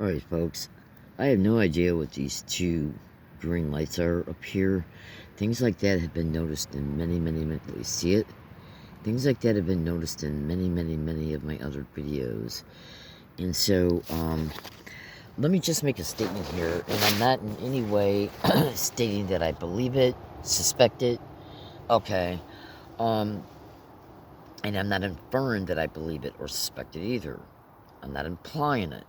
Alright, folks. I have no idea what these two green lights are up here. Things like that have been noticed in many, you see it? Things like that have been noticed in many of my other videos. And so, let me just make a statement here, and I'm not in any way stating that I believe it, suspect it, okay, and I'm not inferring that I believe it or suspect it either. I'm not implying it.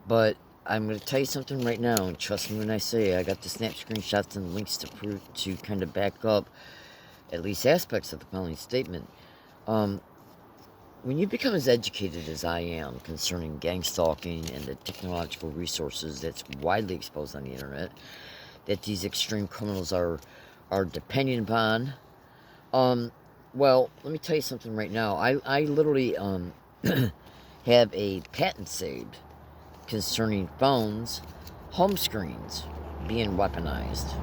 But I'm going to tell you something right now, and trust me when I say I got the snap screenshots and links to prove, to kind of back up at least aspects of the following statement. When you become as educated as I am concerning gang stalking and the technological resources that's widely exposed on the internet, that these extreme criminals are depending upon, well, let me tell you something right now. I literally have a patent saved concerning phones, home screens being weaponized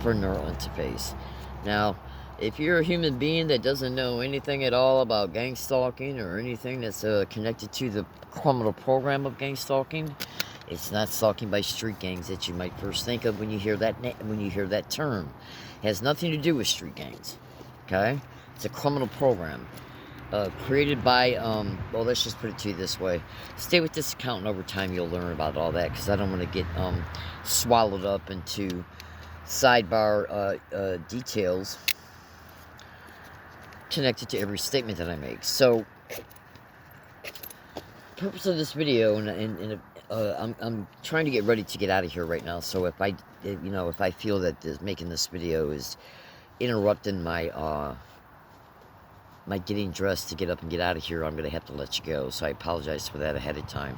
for neural interface. Now, if you're a human being that doesn't know anything at all about gang stalking or anything that's connected to the criminal program of gang stalking, it's not stalking by street gangs that you might first think of when you hear that term. It has nothing to do with street gangs. Okay, it's a criminal program. Created by, well, let's just put it to you this way. Stay with this account, and over time you'll learn about all that, because I don't want to get swallowed up into sidebar details connected to every statement that I make. So, purpose of this video, and I'm trying to get ready to get out of here right now. So if I feel that making this video is interrupting my my getting dressed to get up and get out of here, I'm going to have to let you go. So I apologize for that ahead of time.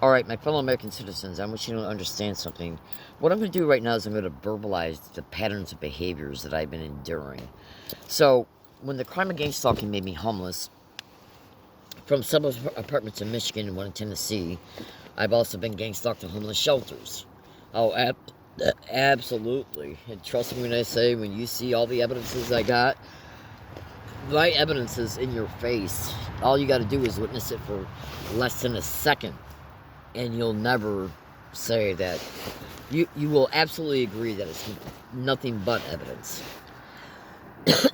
Alright, my fellow American citizens, I want you to understand something. What I'm going to do right now is I'm going to verbalize the patterns of behaviors that I've been enduring. So, when the crime of gang stalking made me homeless, from some apartments in Michigan and one in Tennessee, I've also been gang stalked in homeless shelters. Oh, absolutely. And trust me when I say, when you see all the evidences I got, my evidence is in your face. All you got to do is witness it for less than a second, and you'll never say that. You will absolutely agree that it's nothing but evidence.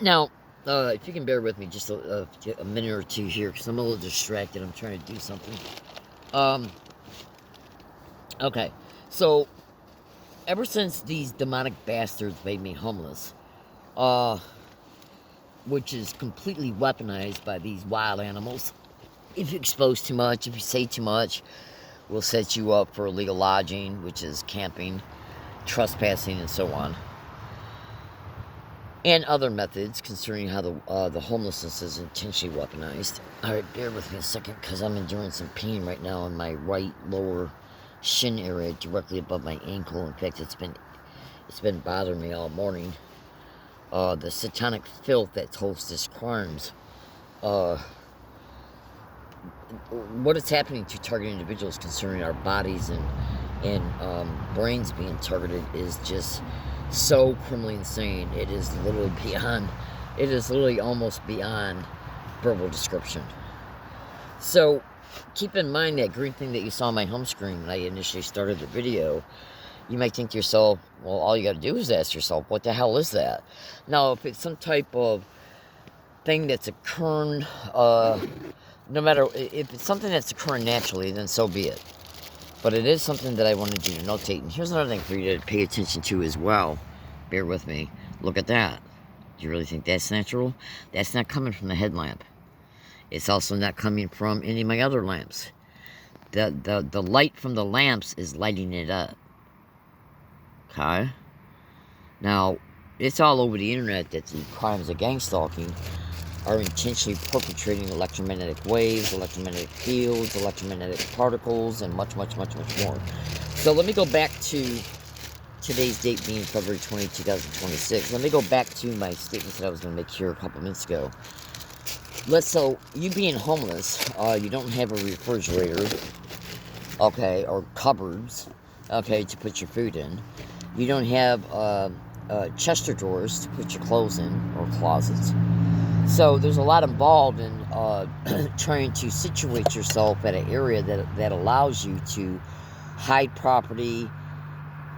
Now, if you can bear with me just a minute or two here, because I'm a little distracted. I'm trying to do something. Okay, so ever since these demonic bastards made me homeless, which is completely weaponized by these wild animals. If you expose too much, if you say too much, we'll set you up for illegal lodging, which is camping, trespassing, and so on. And other methods concerning how the homelessness is intentionally weaponized. Alright, bear with me a second, because I'm enduring some pain right now in my right lower shin area, directly above my ankle. In fact, it's been bothering me all morning. The satanic filth that hosts these crimes. What is happening to targeted individuals concerning our bodies and brains being targeted is just so criminally insane. It is literally almost beyond verbal description. So, keep in mind that green thing that you saw on my home screen when I initially started the video. You might think to yourself, well, all you got to do is ask yourself, what the hell is that? Now, if it's some type of thing that's occurring, no matter, if it's something that's occurring naturally, then so be it. But it is something that I wanted you to notate. And here's another thing for you to pay attention to as well. Bear with me. Look at that. Do you really think that's natural? That's not coming from the headlamp. It's also not coming from any of my other lamps. The light from the lamps is lighting it up. Okay? Now, it's all over the internet that the crimes of gang stalking are intentionally perpetrating electromagnetic waves, electromagnetic fields, electromagnetic particles, and much more. So let me go back to today's date being February 20, 2026. Let me go back to my statements that I was going to make here a couple minutes ago. So, you being homeless, you don't have a refrigerator, okay, or cupboards, okay, to put your food in. You don't have chest of drawers to put your clothes in, or closets. So there's a lot involved in trying to situate yourself at an area that allows you to hide property,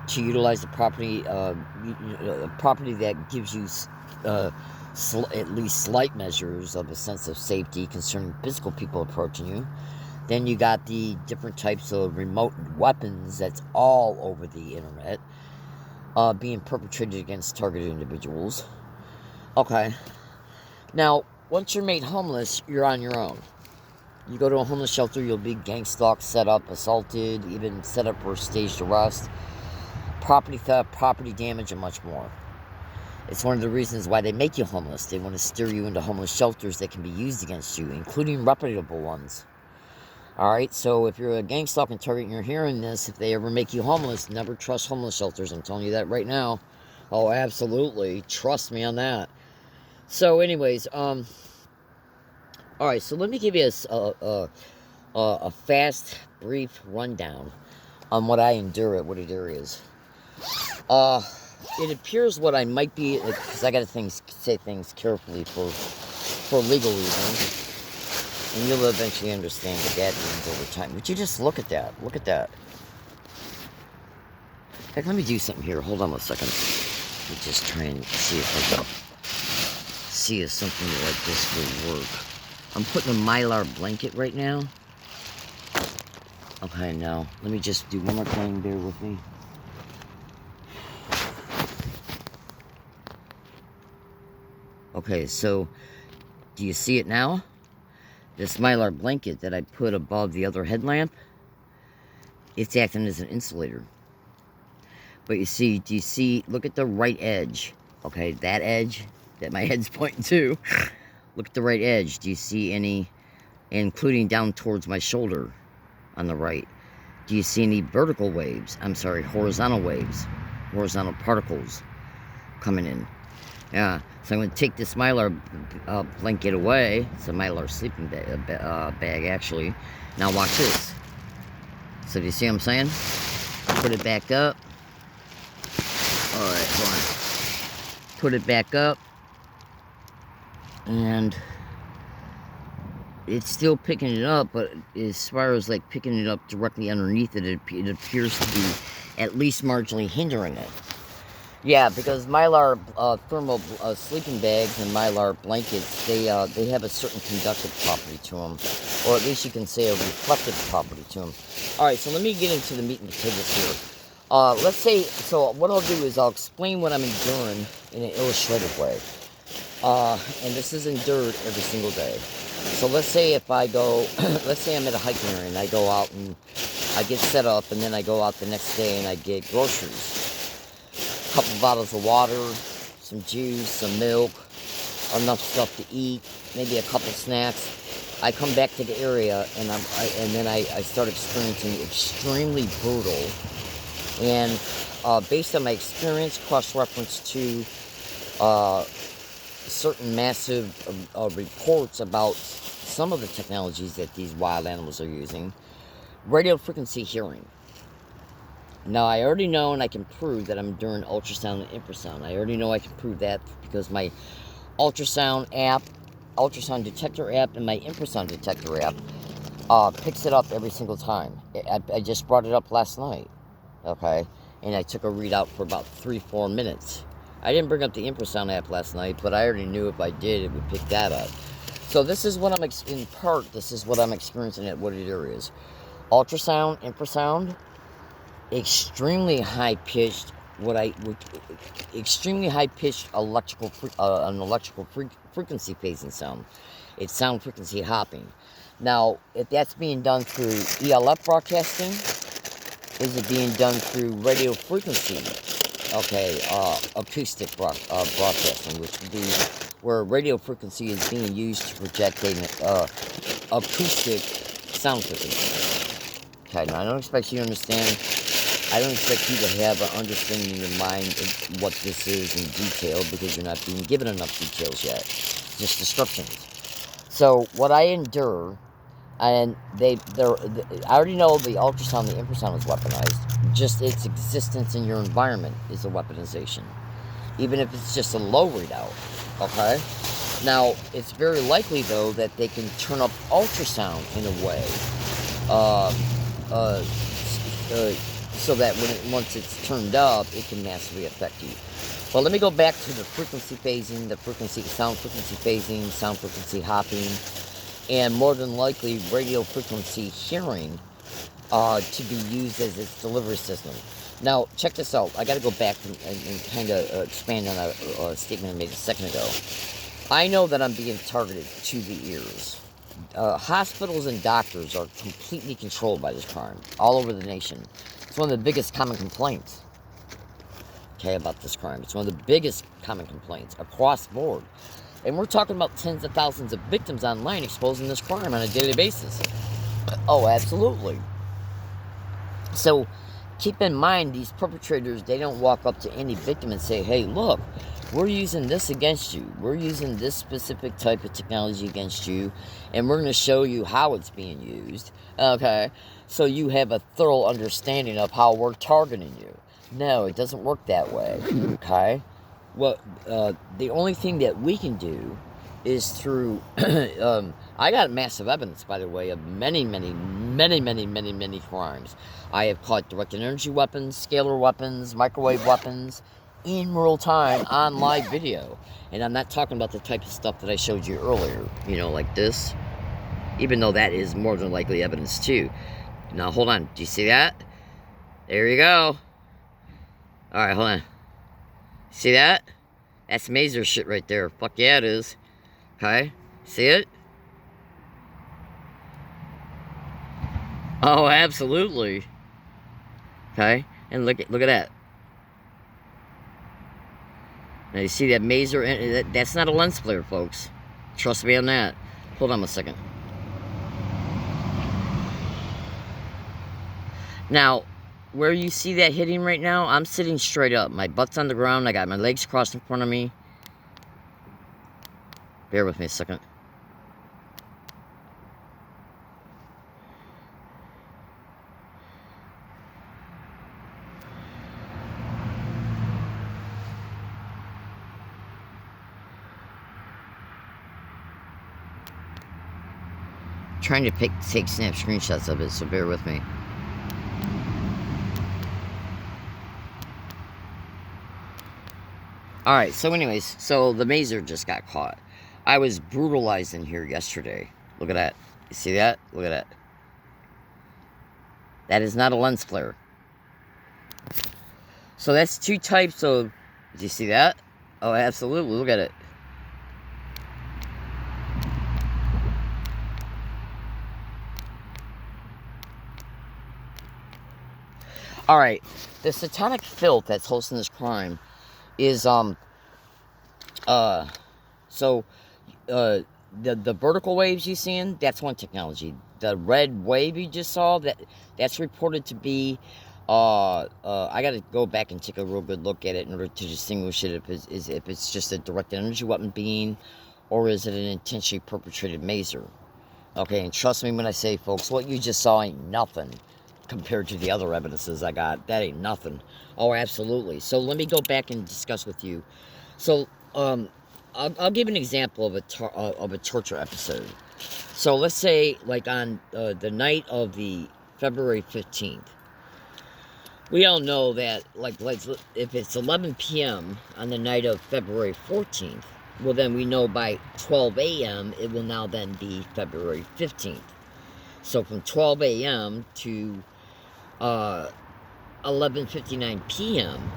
to utilize the property, property that gives you at least slight measures of a sense of safety concerning physical people approaching you. Then you got the different types of remote weapons that's all over the internet being perpetrated against targeted individuals. Okay. Now, once you're made homeless, you're on your own. You go to a homeless shelter, you'll be gang stalked, set up, assaulted, even set up for staged arrest, property theft, property damage, and much more. It's one of the reasons why they make you homeless. They want to steer you into homeless shelters that can be used against you, including reputable ones. Alright, so if you're a gang stalking target and you're hearing this, if they ever make you homeless, never trust homeless shelters. I'm telling you that right now. Oh, absolutely. Trust me on that. So, anyways, alright, so let me give you a fast, brief rundown on what I endure at Wooded Areas. It appears what I might be, because I got to say things carefully for legal reasons, and you'll eventually understand what that means over time. But you just look at that. Look at that. In fact, let me do something here. Hold on a second. Let me just try and see if I can see if something like this will work. I'm putting a Mylar blanket right now. Okay, now, let me just do one more thing. Bear with me. Okay, so, do you see it now? This Mylar blanket that I put above the other headlamp, it's acting as an insulator. But you see, do you see, look at the right edge. Okay, that edge that my head's pointing to. Look at the right edge. Do you see any, including down towards my shoulder on the right? Do you see any vertical waves? I'm sorry, horizontal waves. Horizontal particles coming in. Yeah, so I'm going to take this Mylar blanket away. It's a Mylar sleeping bag, actually. Now watch this. So do you see what I'm saying? Put it back up. Alright, hold on. Put it back up. And it's still picking it up, but as far as like picking it up directly underneath it, it appears to be at least marginally hindering it. Yeah, because Mylar thermal sleeping bags and Mylar blankets, they have a certain conductive property to them, or at least you can say a reflective property to them. All right, so let me get into the meat and potatoes here. Let's say, so what I'll do is I'll explain what I'm enduring in an illustrative way. And this is endured every single day. So let's say if I go, let's say I'm at a hiking area and I go out and I get set up, and then I go out the next day and I get groceries. A couple bottles of water, some juice, some milk, enough stuff to eat, maybe a couple snacks. I come back to the area and then I start experiencing extremely brutal, and based on my experience, cross-reference to certain massive reports about some of the technologies that these wild animals are using, radio frequency hearing. Now, I already know and I can prove that I'm enduring ultrasound and infrasound. I already know I can prove that because my ultrasound app, ultrasound detector app, and my infrasound detector app picks it up every single time. I just brought it up last night, okay? And I took a readout for about 3-4 minutes. I didn't bring up the infrasound app last night, but I already knew if I did, it would pick that up. So this is what in part, this is what I'm experiencing at Wooded Areas. Ultrasound, infrasound, extremely high-pitched, extremely high-pitched electrical frequency phasing sound. It's sound frequency hopping. Now, if that's being done through ELF broadcasting, is it being done through radio frequency? Okay, acoustic broadcasting, which would be where radio frequency is being used to project an acoustic sound frequency. Okay, now I don't expect you to understand. I don't expect you to have an understanding in your mind of what this is in detail, because you're not being given enough details yet. Just descriptions. So what I endure, and I already know the ultrasound, the infrasound is weaponized. Just its existence in your environment is a weaponization, even if it's just a low readout. Okay. Now, it's very likely, though, that they can turn up ultrasound in a way, uh, uh, so that once it's turned up, it can massively affect you. Well, let me go back to the frequency phasing, sound frequency phasing, sound frequency hopping, and more than likely radio frequency hearing to be used as its delivery system. Now, check this out. I got to go back and kind of expand on a statement I made a second ago. I know that I'm being targeted to the ears. Hospitals and doctors are completely controlled by this crime all over the nation. It's one of the biggest common complaints, okay, about this crime. It's one of the biggest common complaints across the board. And we're talking about tens of thousands of victims online exposing this crime on a daily basis. Oh, absolutely. So keep in mind, these perpetrators, they don't walk up to any victim and say, hey, look, we're using this against you. We're using this specific type of technology against you, and we're going to show you how it's being used, okay? So you have a thorough understanding of how we're targeting you. No, it doesn't work that way, okay? Well, the only thing that we can do is through, I got massive evidence, by the way, of many crimes. I have caught directed energy weapons, scalar weapons, microwave weapons, in real time on live video. And I'm not talking about the type of stuff that I showed you earlier, you know, like this, even though that is more than likely evidence too. Now, hold on. Do you see that? There you go. All right, hold on. See that? That's Maser shit right there. Fuck yeah, it is. Okay? See it? Oh, absolutely. Okay? And look at that. Now, you see that Maser? That's not a lens flare, folks. Trust me on that. Hold on a second. Now, where you see that hitting right now, I'm sitting straight up. My butt's on the ground. I got my legs crossed in front of me. Bear with me a second. Trying to take snap screenshots of it, so bear with me. Alright, so anyways, so the Maser just got caught. I was brutalized in here yesterday. Look at that. You see that? Look at that. That is not a lens flare. So that's two types of... Do you see that? Oh, absolutely. Look at it. Alright, the satanic filth that's hosting this crime is, the vertical waves you seeing, that's one technology. The red wave you just saw, that's reported to be, I gotta go back and take a real good look at it in order to distinguish it if it's just a directed energy weapon being, or is it an intentionally perpetrated Maser. Okay, and trust me when I say, folks, what you just saw ain't nothing compared to the other evidences I got. That ain't nothing. Oh, absolutely. So let me go back and discuss with you. So, I'll give an example of a torture episode. So let's say, like on the night of the February 15th, we all know that, like if it's 11 p.m. on the night of February 14th, well then we know by 12 a.m. it will now then be February 15th. So from 12 a.m. to 11:59 p.m.,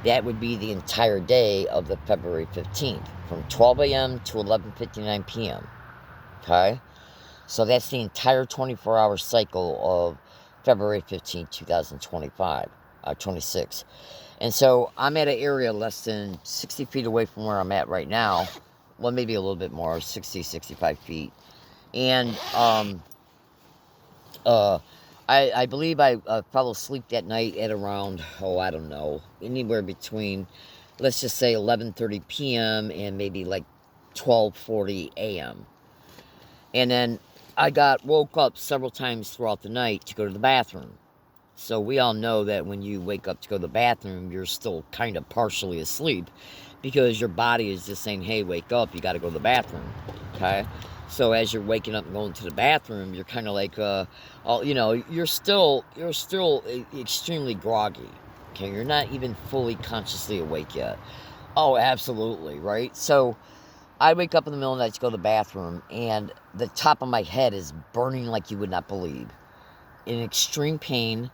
that would be the entire day of the February 15th, from 12 a.m. to 11:59 p.m. Okay? So that's the entire 24-hour cycle of February 15th, 26. And so I'm at an area less than 60 feet away from where I'm at right now. Well, maybe a little bit more, 60, 65 feet. And I believe I fell asleep that night at around, I don't know, anywhere between, let's just say 11:30 p.m. and maybe like 12:40 a.m. And then I woke up several times throughout the night to go to the bathroom. So we all know that when you wake up to go to the bathroom, you're still kind of partially asleep. because your body is just saying, hey, wake up, you got to go to the bathroom, okay? So as you're waking up and going to the bathroom, you're kind of like, you're still extremely groggy, okay? You're not even fully consciously awake yet. Oh, absolutely, right? So I wake up in the middle of the night to go to the bathroom, and the top of my head is burning like you would not believe. In extreme pain.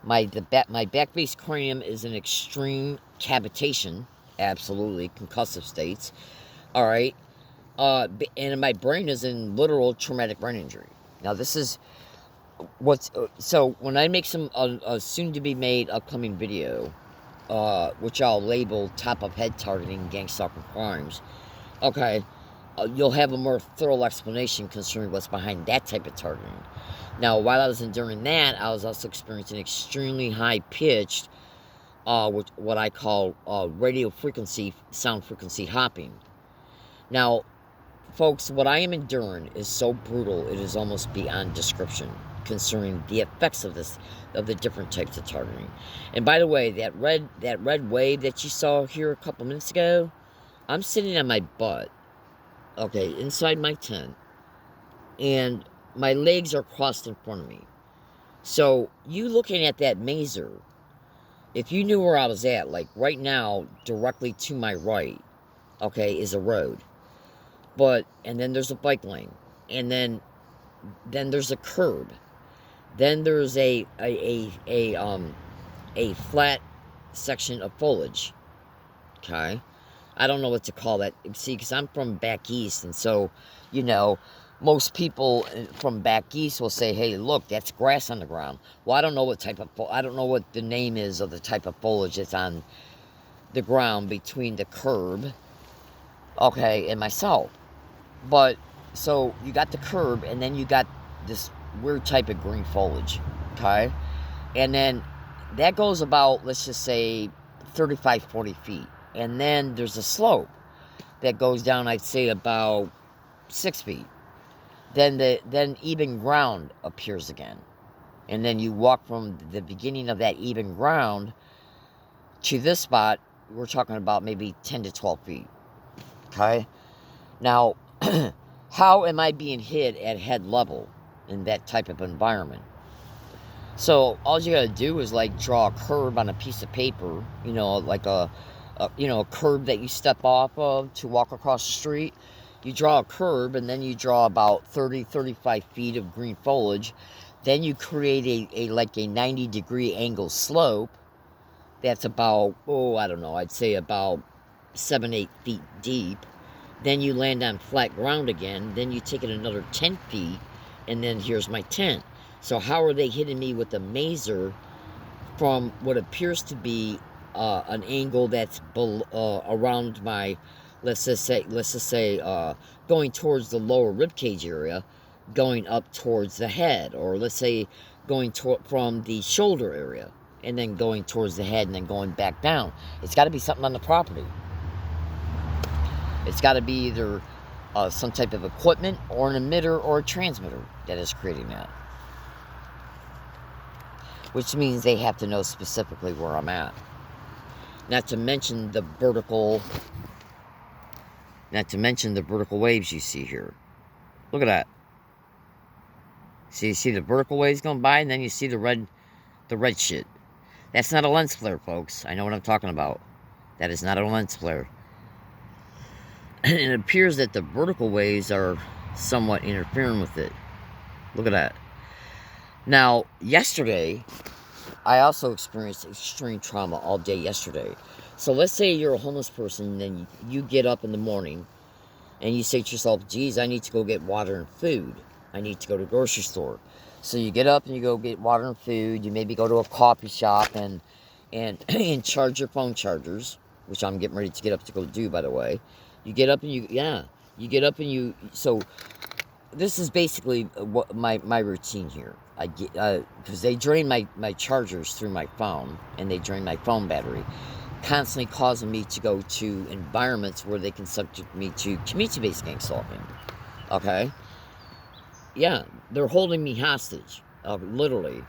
My back base cranium is in extreme cavitation, absolutely concussive states. All right, and my brain is in literal traumatic brain injury. Now this is what's so when I make a soon to be made upcoming video, which I'll label top of head targeting gang stalking crimes. Okay, you'll have a more thorough explanation concerning what's behind that type of targeting. Now, while I was enduring that, I was also experiencing extremely high-pitched, what I call radio frequency, sound frequency hopping. Now, folks, what I am enduring is so brutal, it is almost beyond description concerning the effects of the different types of targeting. And by the way, that red wave that you saw here a couple minutes ago, I'm sitting on my butt, okay, inside my tent, and my legs are crossed in front of me. So, you looking at that mazer, if you knew where I was at, like right now, directly to my right, okay, is a road. And then there's a bike lane. And then there's a curb. Then there's a flat section of foliage. Okay? I don't know what to call that. See, because I'm from back east, and so, most people from back east will say, hey, look, that's grass on the ground. Well, I don't know what the name is of the type of foliage that's on the ground between the curb, okay, and myself. But, so, you got the curb, and then you got this weird type of green foliage, okay? And then that goes about, let's just say, 35, 40 feet. And then there's a slope that goes down, I'd say, about 6 feet. Then even ground appears again. And then you walk from the beginning of that even ground to this spot, we're talking about maybe 10 to 12 feet. Okay? Now, how am I being hit at head level in that type of environment? So, all you gotta do is, like, draw a curve on a piece of paper, like a curb that you step off of to walk across the street. You draw a curb, and then you draw about 30, 35 feet of green foliage. Then you create a 90-degree angle slope that's about, I don't know, I'd say about 7, 8 feet deep. Then you land on flat ground again. Then you take it another 10 feet, and then here's my tent. So how are they hitting me with a mazer from what appears to be an angle that's around my, let's just say, going towards the lower ribcage area, going up towards the head, or let's say going from the shoulder area, and then going towards the head, and then going back down. It's got to be something on the property. It's got to be either some type of equipment, or an emitter, or a transmitter that is creating that. Which means they have to know specifically where I'm at. Not to mention the vertical waves you see here. Look at that. See, you see the vertical waves going by, and then you see the red shit. That's not a lens flare, folks. I know what I'm talking about. That is not a lens flare. And it appears that the vertical waves are somewhat interfering with it. Look at that. Now, yesterday, I also experienced extreme trauma all day yesterday. So let's say you're a homeless person, and you get up in the morning, and you say to yourself, geez, I need to go get water and food. I need to go to the grocery store. So you get up and you go get water and food. You maybe go to a coffee shop and charge your phone chargers, which I'm getting ready to get up to go do, by the way. You get up and so this is basically what my routine here. I get, because they drain my chargers through my phone, and they drain my phone battery, constantly causing me to go to environments where they can subject me to community-based gang stalking. Okay? Yeah, they're holding me hostage, literally,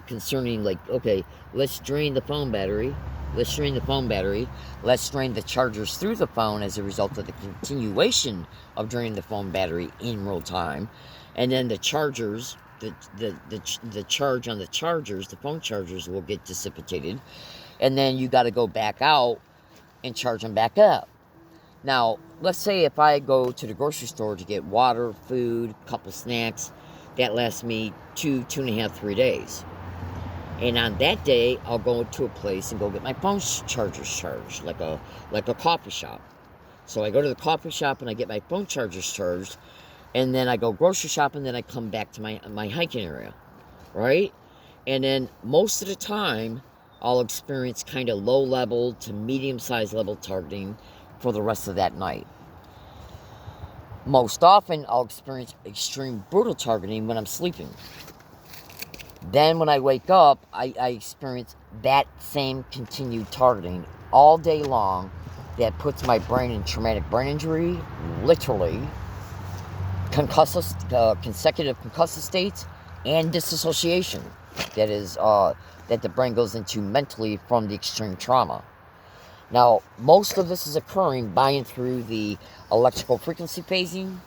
concerning, like, okay, let's drain the phone battery, let's drain the phone battery, let's drain the chargers through the phone as a result of the continuation of draining the phone battery in real time, and then the chargers, the charge on the chargers, the phone chargers will get dissipated, and then you got to go back out and charge them back up. Now, let's say if I go to the grocery store to get water, food, a couple snacks, that lasts me 2.5, 3 days. And on that day, I'll go to a place and go get my phone chargers charged, like a coffee shop. So I go to the coffee shop and I get my phone chargers charged, and then I go grocery shopping, and then I come back to my hiking area, right? And then most of the time, I'll experience kind of low level to medium size level targeting for the rest of that night. Most often, I'll experience extreme brutal targeting when I'm sleeping. Then when I wake up, I experience that same continued targeting all day long that puts my brain in traumatic brain injury, literally, consecutive concussive states, and disassociation. That is, that the brain goes into mentally from the extreme trauma. Now, most of this is occurring by and through the electrical frequency phasing,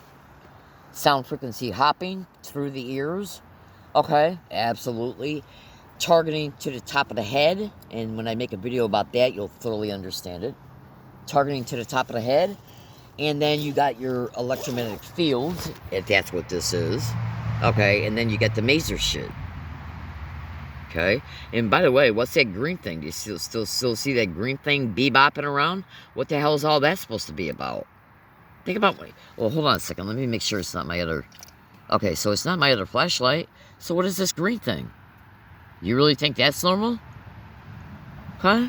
sound frequency hopping through the ears. Okay, absolutely. Targeting to the top of the head, and when I make a video about that, you'll thoroughly understand it. Targeting to the top of the head, and then you got your electromagnetic fields, if that's what this is. Okay, and then you get the maser shit. Okay, and by the way, what's that green thing? Do you still see that green thing bebopping around? What the hell is all that supposed to be about? Think about, well, hold on a second. Let me make sure it's not my other. Okay, so it's not my other flashlight. So what is this green thing? You really think that's normal? Huh?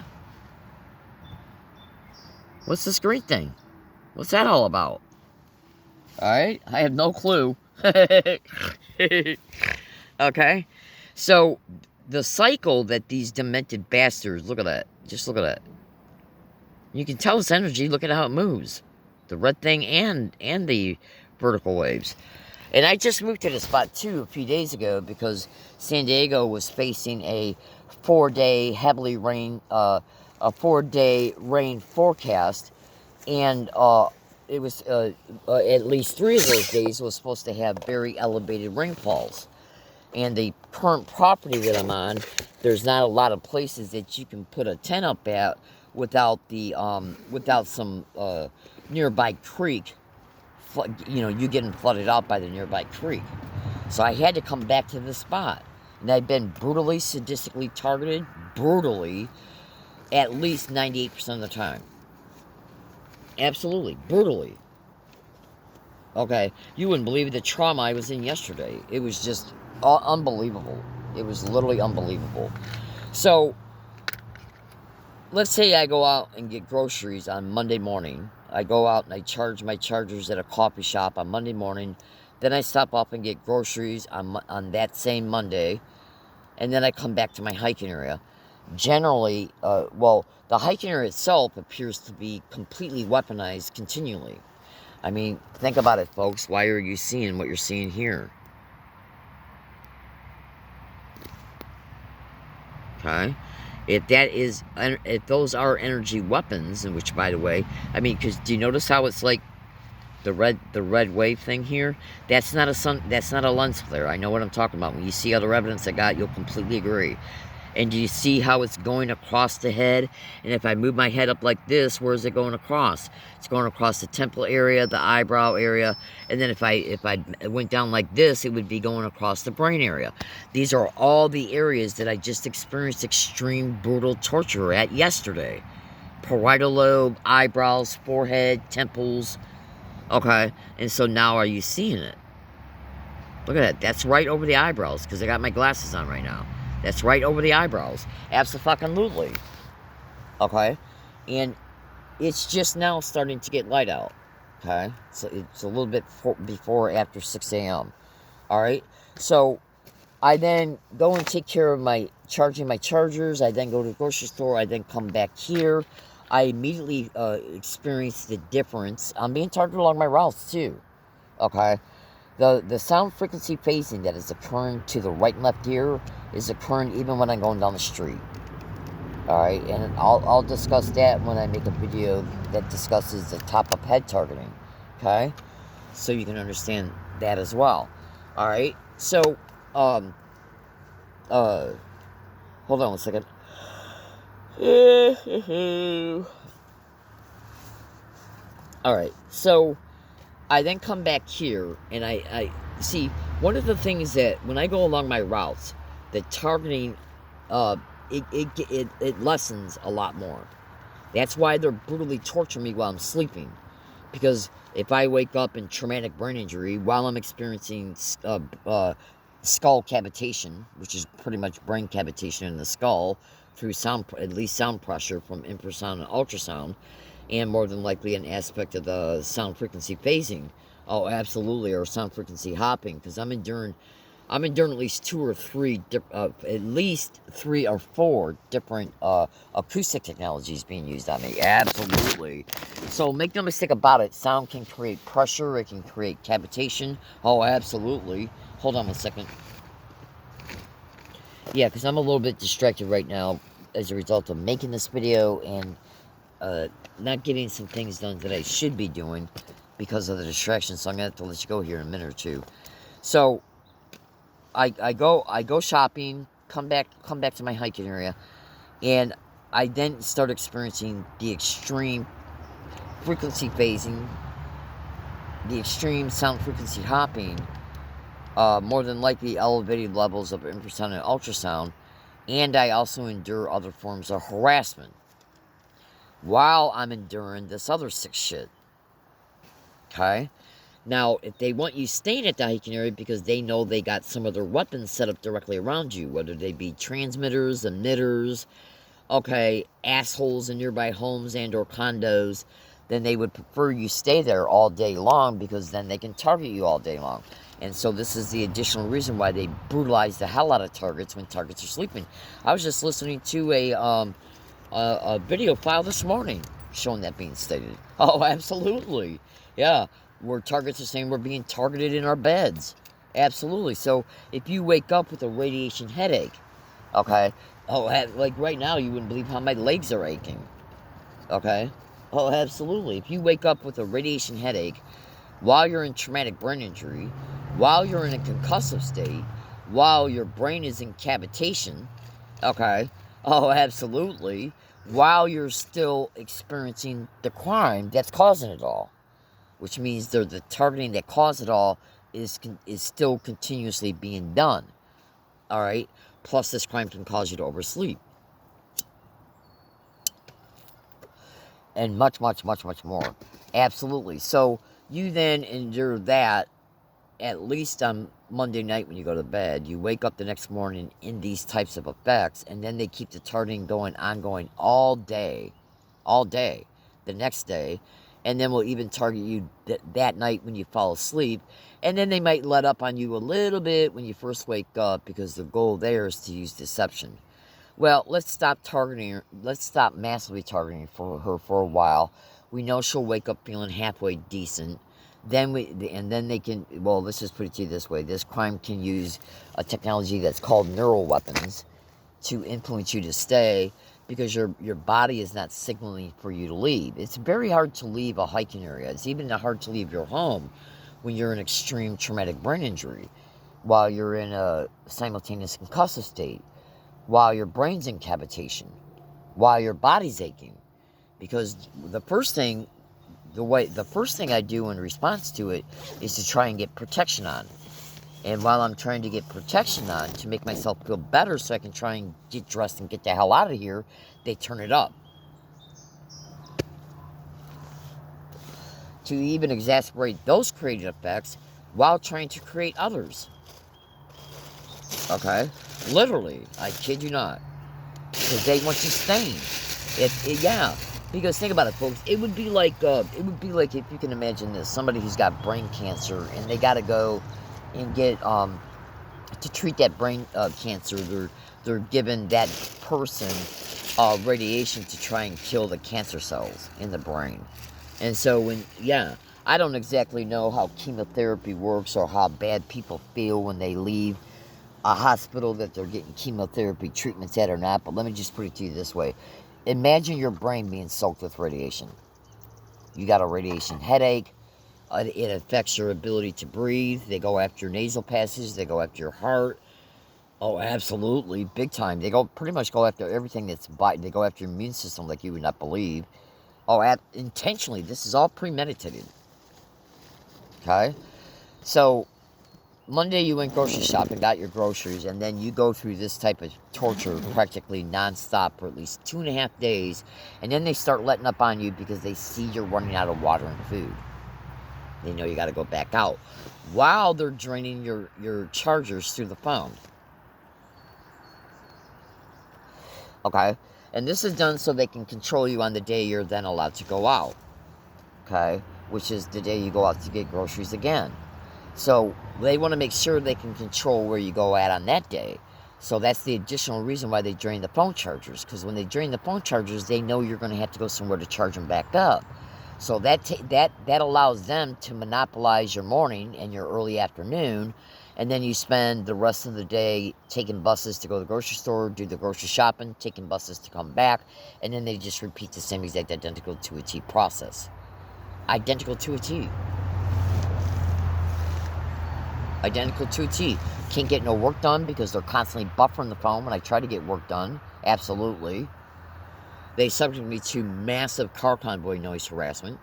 What's this green thing? What's that all about? Alright, I have no clue. Okay, so the cycle that these demented bastards, look at that. Just look at that. You can tell it's energy. Look at how it moves. The red thing and the vertical waves. And I just moved to the spot too a few days ago because San Diego was facing a 4-day heavily rain, a 4-day rain forecast, and it was at least 3 of those days was supposed to have very elevated rainfalls. And the current property that I'm on, there's not a lot of places that you can put a tent up at without the without some nearby creek. You know, you getting flooded out by the nearby creek. So I had to come back to this spot. And I've been brutally, sadistically targeted, brutally, at least 98% of the time. Absolutely, brutally. Okay, you wouldn't believe the trauma I was in yesterday. It was just unbelievable. It was literally unbelievable. So, let's say I go out and get groceries on Monday morning. I go out and I charge my chargers at a coffee shop on Monday morning. Then I stop off and get groceries on that same Monday. And then I come back to my hiking area. Generally, well, the hiking area itself appears to be completely weaponized continually. I mean, think about it, folks. Why are you seeing what you're seeing here? Okay? If those are energy weapons, and which, by the way, I mean, because do you notice how it's like the red wave thing here? That's not a lens flare. I know what I'm talking about. When you see other evidence I got, you'll completely agree. And do you see how it's going across the head? And if I move my head up like this, where is it going across? It's going across the temple area, the eyebrow area, and then if I went down like this, it would be going across the brain area. These are all the areas that I just experienced extreme brutal torture at yesterday. Parietal lobe, eyebrows, forehead, temples. Okay, and so now are you seeing it? Look at that. That's right over the eyebrows because I got my glasses on right now. That's right over the eyebrows. Abso-fucking-lutely. Okay? And it's just now starting to get light out. Okay? So it's a little bit before or after 6 a.m. Alright? So I then go and take care of charging my chargers. I then go to the grocery store. I then come back here. I immediately experience the difference. I'm being targeted along my routes too. Okay? The sound frequency phasing that is occurring to the right and left ear is occurring even when I'm going down the street. Alright, and I'll discuss that when I make a video that discusses the top of head targeting. Okay? So you can understand that as well. Alright? So, hold on one second. Alright, so I then come back here, and I see, one of the things that, when I go along my routes, the targeting, it lessens a lot more. That's why they're brutally torturing me while I'm sleeping. Because if I wake up in traumatic brain injury while I'm experiencing skull cavitation, which is pretty much brain cavitation in the skull, through sound, at least sound pressure from infrasound and ultrasound, and more than likely an aspect of the sound frequency phasing. Oh, absolutely, or sound frequency hopping, because I'm enduring at least 2 or 3, at least 3 or 4 different acoustic technologies being used on me. Absolutely. So make no mistake about it, sound can create pressure, it can create cavitation. Oh, absolutely. Hold on a second. Yeah, because I'm a little bit distracted right now as a result of making this video and not getting some things done that I should be doing because of the distraction. So I'm gonna have to let you go here in a minute or two. So I go shopping, come back to my hiking area, and I then start experiencing the extreme frequency phasing, the extreme sound frequency hopping, more than likely elevated levels of infrasound and ultrasound, and I also endure other forms of harassment while I'm enduring this other sick shit. Okay? Now, if they want you staying at the hiking area because they know they got some of their weapons set up directly around you, whether they be transmitters, emitters, okay, assholes in nearby homes and or condos, then they would prefer you stay there all day long because then they can target you all day long. And so this is the additional reason why they brutalize the hell out of targets when targets are sleeping. I was just listening to a video file this morning showing that being stated. Oh, absolutely. Yeah, where targets are saying we're being targeted in our beds. Absolutely. So if you wake up with a radiation headache, okay, oh, like right now, you wouldn't believe how my legs are aching. Okay? Oh, absolutely. If you wake up with a radiation headache while you're in traumatic brain injury, while you're in a concussive state, while your brain is in cavitation, okay? Oh, absolutely. While you're still experiencing the crime that's causing it all, which means the targeting that caused it all is still continuously being done. All right? Plus, this crime can cause you to oversleep. And much, much, much, much more. Absolutely. So, you then endure that at least on Monday night when you go to bed. You wake up the next morning in these types of effects, and then they keep the targeting ongoing all day, the next day, and then will even target you that night when you fall asleep, and then they might let up on you a little bit when you first wake up because the goal there is to use deception. Well, let's stop targeting her. Let's stop massively targeting her for a while. We know she'll wake up feeling halfway decent. Then they can, well, let's just put it to you this way. This crime can use a technology that's called neural weapons to influence you to stay because your body is not signaling for you to leave. It's very hard to leave a hiking area. It's even hard to leave your home when you're in extreme traumatic brain injury, while you're in a simultaneous concussive state, while your brain's in cavitation, while your body's aching. Because the first thing I do in response to it is to try and get protection on. And while I'm trying to get protection on to make myself feel better so I can try and get dressed and get the hell out of here, they turn it up. To even exacerbate those created effects while trying to create others. Okay? Literally. I kid you not. Because they want you staying. Yeah. Because think about it, folks. It would be like if you can imagine this: somebody who's got brain cancer and they got to go and get to treat that brain cancer. They're given that person radiation to try and kill the cancer cells in the brain. And so I don't exactly know how chemotherapy works or how bad people feel when they leave a hospital that they're getting chemotherapy treatments at or not, but let me just put it to you this way. Imagine your brain being soaked with radiation. You got a radiation headache. It affects your ability to breathe. They go after your nasal passages. They go after your heart. Oh, absolutely. Big time. They pretty much go after everything that's biting. They go after your immune system like you would not believe. Oh, intentionally. This is all premeditated. Okay? So, Monday you went grocery shopping, got your groceries, and then you go through this type of torture practically nonstop for at least 2.5 days, and then they start letting up on you because they see you're running out of water and food. They know you got to go back out while they're draining your chargers through the phone. Okay? And this is done so they can control you on the day you're then allowed to go out. Okay? Which is the day you go out to get groceries again. So they want to make sure they can control where you go at on that day. So that's the additional reason why they drain the phone chargers. Because when they drain the phone chargers, they know you're going to have to go somewhere to charge them back up. So that allows them to monopolize your morning and your early afternoon. And then you spend the rest of the day taking buses to go to the grocery store, do the grocery shopping, taking buses to come back. And then they just repeat the same exact identical to a T process. Identical to a T. Identical to a T. Can't get no work done because they're constantly buffering the phone when I try to get work done. Absolutely. They subject me to massive car convoy noise harassment.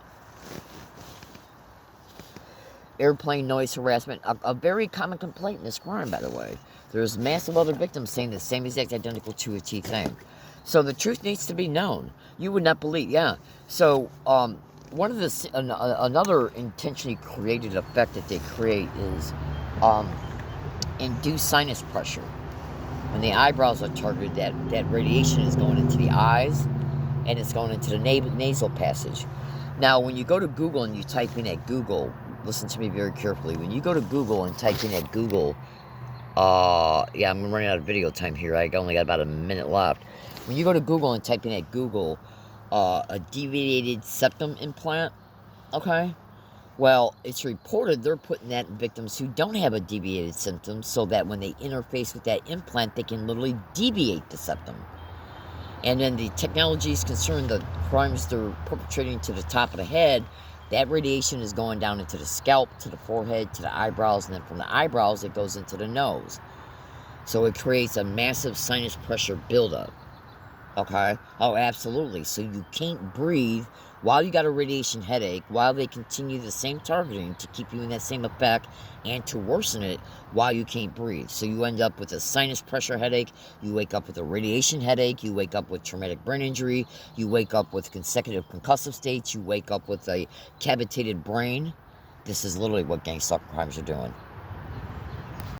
Airplane noise harassment. A very common complaint in this crime, by the way. There's massive other victims saying the same exact identical to a T thing. So the truth needs to be known. You would not believe. Yeah. So, one of the another intentionally created effect that they create is induced sinus pressure. When the eyebrows are targeted, that radiation is going into the eyes and it's going into the nasal passage. Now, when you go to Google and you type in at Google, listen to me very carefully. When you go to Google and type in at Google, yeah, I'm running out of video time here. I only got about a minute left. When you go to Google and type in at Google, a deviated septum implant, okay? Well, it's reported they're putting that in victims who don't have a deviated septum so that when they interface with that implant, they can literally deviate the septum. And then the technology is concerned, the crimes they're perpetrating to the top of the head, that radiation is going down into the scalp, to the forehead, to the eyebrows, and then from the eyebrows, it goes into the nose. So it creates a massive sinus pressure buildup. Okay? Oh, absolutely. So you can't breathe while you got a radiation headache, while they continue the same targeting to keep you in that same effect and to worsen it while you can't breathe. So you end up with a sinus pressure headache, you wake up with a radiation headache, you wake up with traumatic brain injury, you wake up with consecutive concussive states, you wake up with a cavitated brain. This is literally what gang stalker crimes are doing.